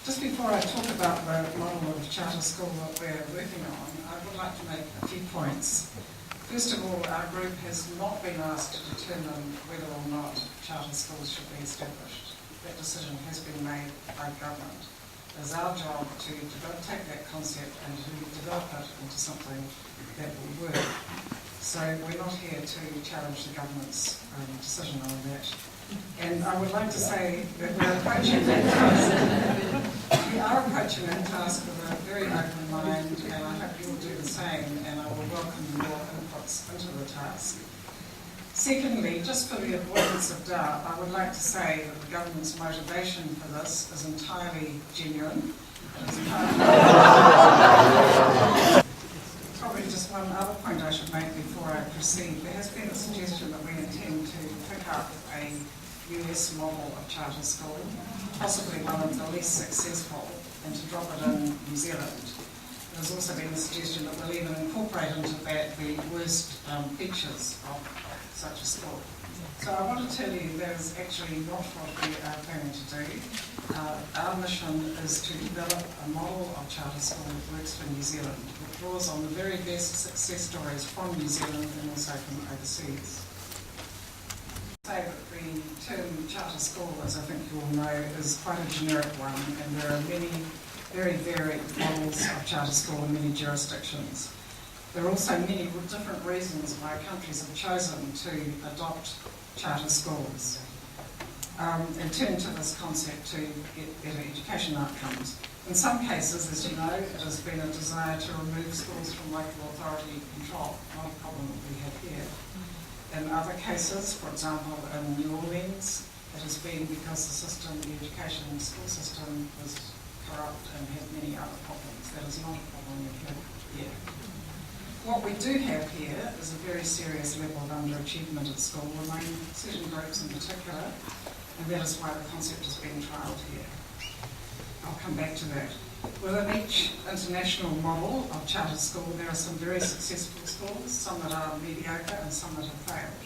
Just before I talk about the model of charter school that we're working on, I would like to make a few points. First of all, our group has not been asked to determine whether or not charter schools should be established. That decision has been made by government. It is our job to take that concept and to develop it into something that will work. So we're not here to challenge the government's decision on that. And I would like to say that we are approaching that task with a very open mind, and I hope you will do the same, and I will welcome your inputs into the task. Secondly, just for the avoidance of doubt, I would like to say that the government's motivation for this is entirely genuine. Probably just one other point I should make before I proceed. There has been a suggestion that we intend to pick up a US model of charter school, possibly one of the least successful, and to drop it in New Zealand. There's also been a suggestion that we'll even incorporate into that the worst features of such a school. So I want to tell you that is actually not what we are planning to do. Our mission is to develop a model of charter school that works for New Zealand, which draws on the very best success stories from New Zealand and also from overseas. Say that the term charter school, as I think you all know, is quite a generic one, and there are many very varied models of charter school in many jurisdictions. There are also many different reasons why countries have chosen to adopt charter schools and turn to this concept to get better education outcomes. In some cases, as you know, it has been a desire to remove schools from local authority control, not a problem that we have here. In other cases, for example in New Orleans, it has been because the education school system was corrupt and had many other problems. That is not a problem we have here. What we do have here is a very serious level of underachievement at school among certain groups in particular, and that is why the concept is being trialled here. I'll come back to that. Within each international model of charter school, there are some very successful schools, some that are mediocre and some that have failed.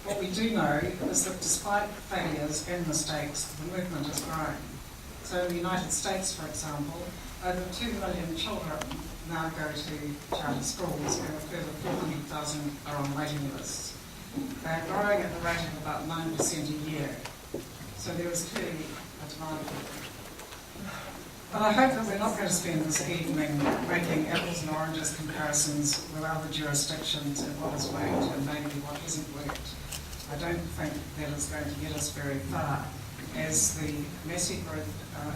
What we do know is that despite failures and mistakes, the movement is growing. So in the United States, for example, over 2 million children now go to charter schools, and a further 400,000 are on waiting lists. They are growing at the rate of about 9% a year. So there is clearly a demand for them. But I hope that we're not going to spend this evening making apples and oranges comparisons with other jurisdictions and what has worked and maybe what hasn't worked. I don't think that is going to get us very far. As the Massey Group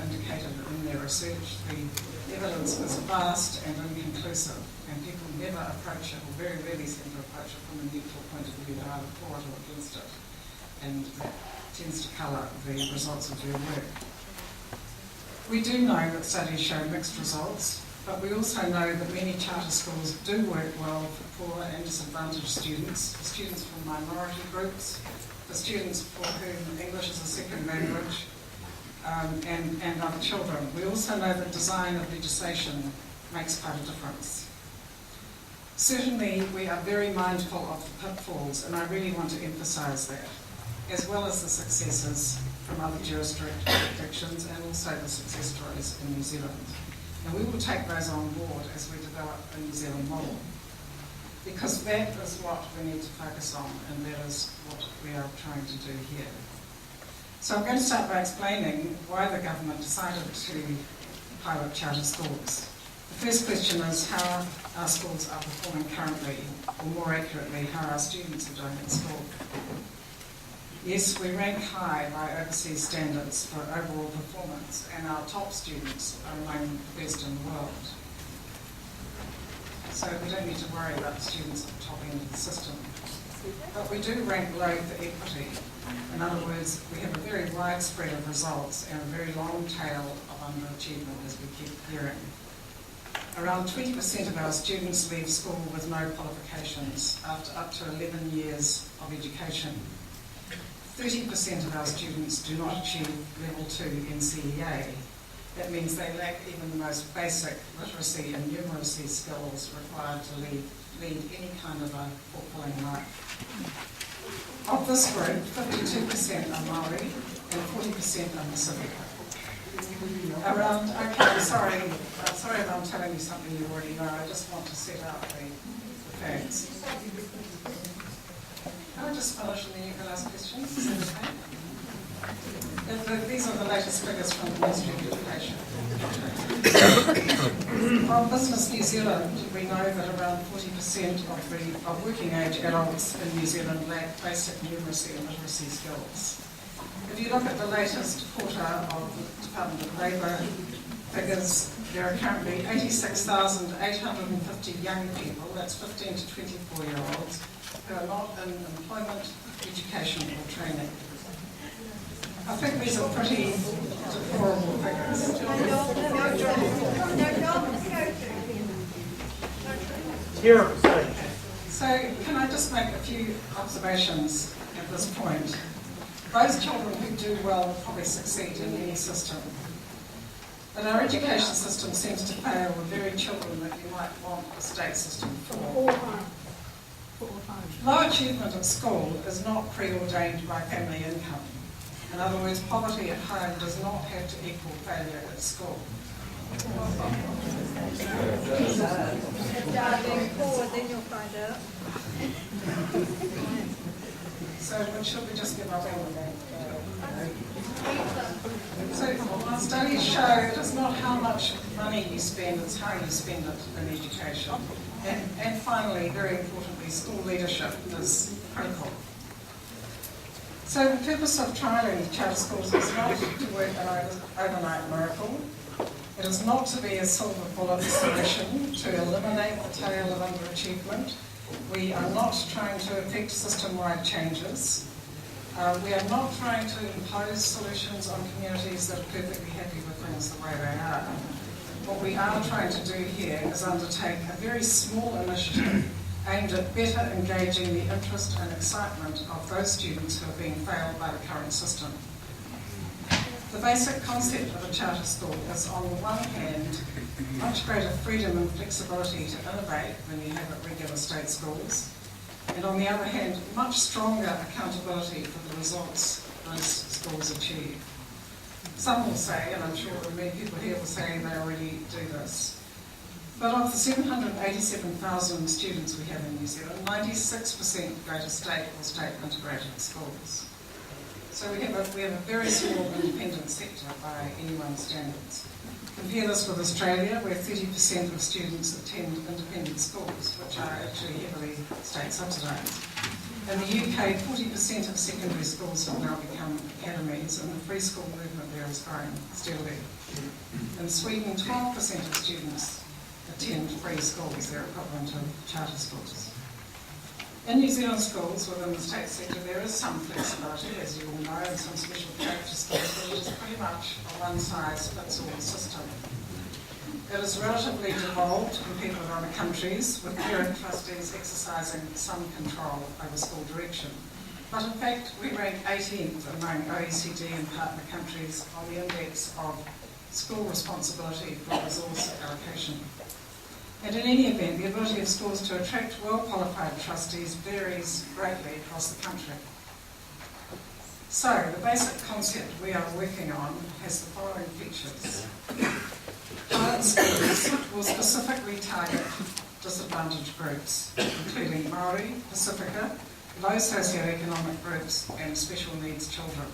indicated in their research, the evidence is vast and inconclusive, and people never approach it, or very rarely seem to approach it from a neutral point of view, either for it or against it. And that tends to colour the results of their work. We do know that studies show mixed results, but we also know that many charter schools do work well for poor and disadvantaged students, for students from minority groups, for students for whom English is a second language, and other children. We also know that design of legislation makes quite a difference. Certainly, we are very mindful of the pitfalls, and I really want to emphasise that, as well as the successes from other jurisdictions and also the success stories in New Zealand. And we will take those on board as we develop a New Zealand model, because that is what we need to focus on, and that is what we are trying to do here. So I'm going to start by explaining why the government decided to pilot charter schools. The first question is how our schools are performing currently, or more accurately, how our students are doing at school. Yes, we rank high by overseas standards for overall performance, and our top students are among the best in the world. So we don't need to worry about the students at the top end of the system. But we do rank low for equity. In other words, we have a very wide spread of results and a very long tail of underachievement, as we keep hearing. Around 20% of our students leave school with no qualifications after up to 11 years of education. 30% of our students do not achieve level 2 NCEA. That means they lack even the most basic literacy and numeracy skills required to lead any kind of a fulfilling life. Of this group, 52% are Māori and 40% are Pacifica. Okay, sorry if I'm telling you something you already know. I just want to set out the facts. Can I just finish and then you can ask questions? Is that okay? These are the latest figures from the Ministry of Education. From Business New Zealand, we know that around 40% of working age adults in New Zealand lack basic numeracy and literacy skills. If you look at the latest quarter of the Department of Labour figures, there are currently 86,850 young people, that's 15 to 24-year-olds, who are not in employment, education or training. I think these are pretty deplorable figures. So can I just make a few observations at this point? Those children who do well will probably succeed in any system. But our education system seems to fail the very children that you might want a state system for. Low achievement at school is not preordained by family income. In other words, poverty at home does not have to equal failure at school. Then you'll find out. So should we just give up on that? So studies show it is not how much money you spend, it's how you spend it in education. And finally, very importantly, school leadership is critical. So the purpose of trialling charter schools is not to work an overnight miracle. It is not to be a silver bullet solution to eliminate the tail of underachievement. We are not trying to effect system-wide changes. We are not trying to impose solutions on communities that are perfectly happy with things the way they are. What we are trying to do here is undertake a very small initiative aimed at better engaging the interest and excitement of those students who are being failed by the current system. The basic concept of a charter school is, on the one hand, much greater freedom and flexibility to innovate than you have at regular state schools, and on the other hand, much stronger accountability for the results those schools achieve. Some will say, and I'm sure many people here will say they already do this, but of the 787,000 students we have in New Zealand, 96% go to state or state integrated schools. So we have a very small independent sector by anyone's standards. Compare this with Australia, where 30% of students attend independent schools, which are actually heavily state subsidised. In the UK, 40% of secondary schools have now become academies, and the free school movement there is growing steadily. In Sweden, 12% of students attend free schools, they're equivalent of charter schools. In New Zealand schools within the state sector, there is some flexibility, as you all know, and some special character schools, but it is pretty much a one-size-fits-all system. It is relatively devolved compared with other countries, with parent trustees exercising some control over school direction. But in fact, we rank 18th among OECD and partner countries on the index of school responsibility for resource allocation. And in any event, the ability of schools to attract well-qualified trustees varies greatly across the country. So, the basic concept we are working on has the following features. Pilot schools will specifically target disadvantaged groups, including Māori, Pacifica, low socioeconomic groups, and special needs children.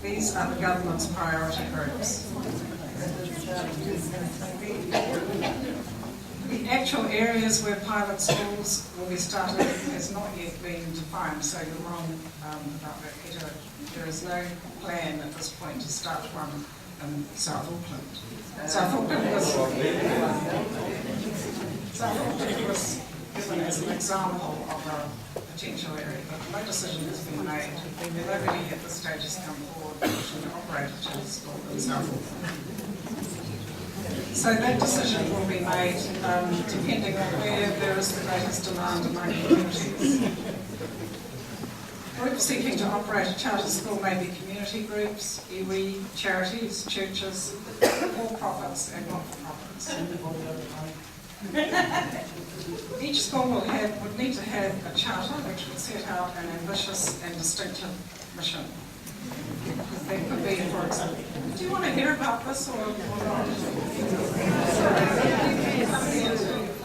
These are the government's priority groups. The actual areas where pilot schools will be started has not yet been defined, so you're wrong about that, Peter. There is no plan at this point to start one in South Auckland. South Auckland was given as an example of a potential area, but no decision has been made. Nobody at this stage has come forward to operate a charter school in South Auckland. So that decision will be made depending on where there is the greatest demand among communities. Groups seeking to operate a charter school may be community groups, iwi, charities, churches, for-profits and not-for-profits. Each school would need to have a charter which would set out an ambitious and distinctive mission. That could be, for example, Do you want to hear about this or not?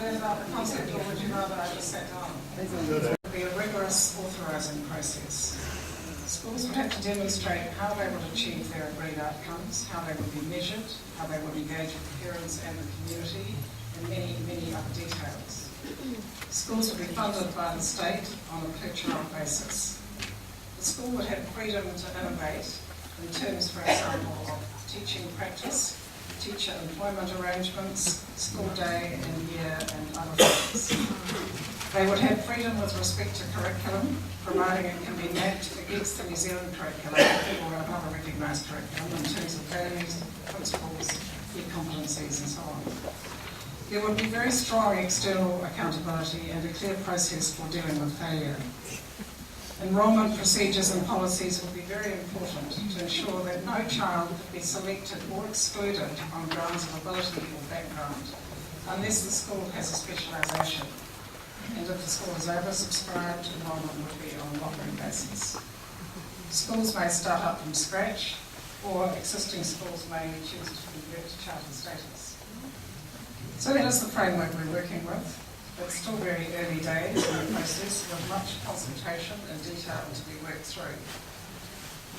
Learn about the concept, or would you rather I just sat down? It would be a rigorous authorising process. Schools would have to demonstrate how they would achieve their agreed outcomes, how they would be measured, how they would engage with parents and the community, and many, many other details. Schools would be funded by the state on a per-child basis. The school would have freedom to innovate in terms, for example, of teaching practice, teacher employment arrangements, school day and year, and other things. They would have freedom with respect to curriculum, providing it can be mapped against the New Zealand curriculum or another recognised curriculum in terms of values, principles, key competencies and so on. There would be very strong external accountability and a clear process for dealing with failure. Enrolment procedures and policies would be very important to ensure that no child could be selected or excluded on grounds of ability or background, unless the school has a specialisation. And if the school is oversubscribed, enrolment would be on a lottery basis. Schools may start up from scratch, or existing schools may choose to convert to charter status. So that is the framework we're working with. It's still very early days in the process, with much consultation and detail to be worked through.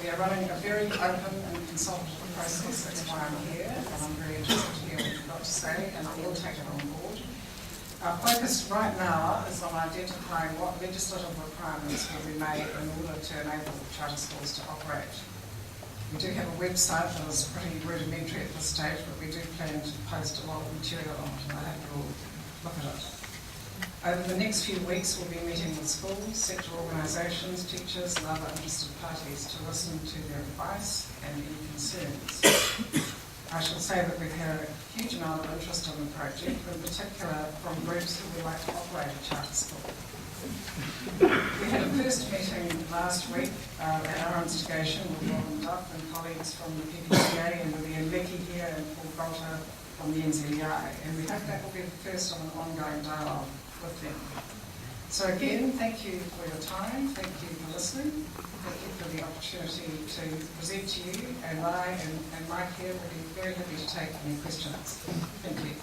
We are running a very open and consultative process. That's why I'm here, and I'm very interested to hear what you've got to say, and I will take it on board. Our focus right now is on identifying what legislative requirements will be made in order to enable charter schools to operate. We do have a website that is pretty rudimentary at this stage, but we do plan to post a lot of material on it, and I hope you'll look at it. Over the next few weeks, we'll be meeting with schools, sector organisations, teachers and other interested parties to listen to their advice and any concerns. I should say that we've had a huge amount of interest in the project, in particular from groups who would like to operate a charter school. We had a first meeting last week at our instigation with Robin Duff and colleagues from the PPCA, and with Ian Lecky here and Paul Bolter from the NZEI, and we hope that will be the first of an ongoing dialogue with them. So again, thank you for your time, thank you for listening, thank you for the opportunity to present to you, and I and Mike here will be very happy to take any questions. Thank you.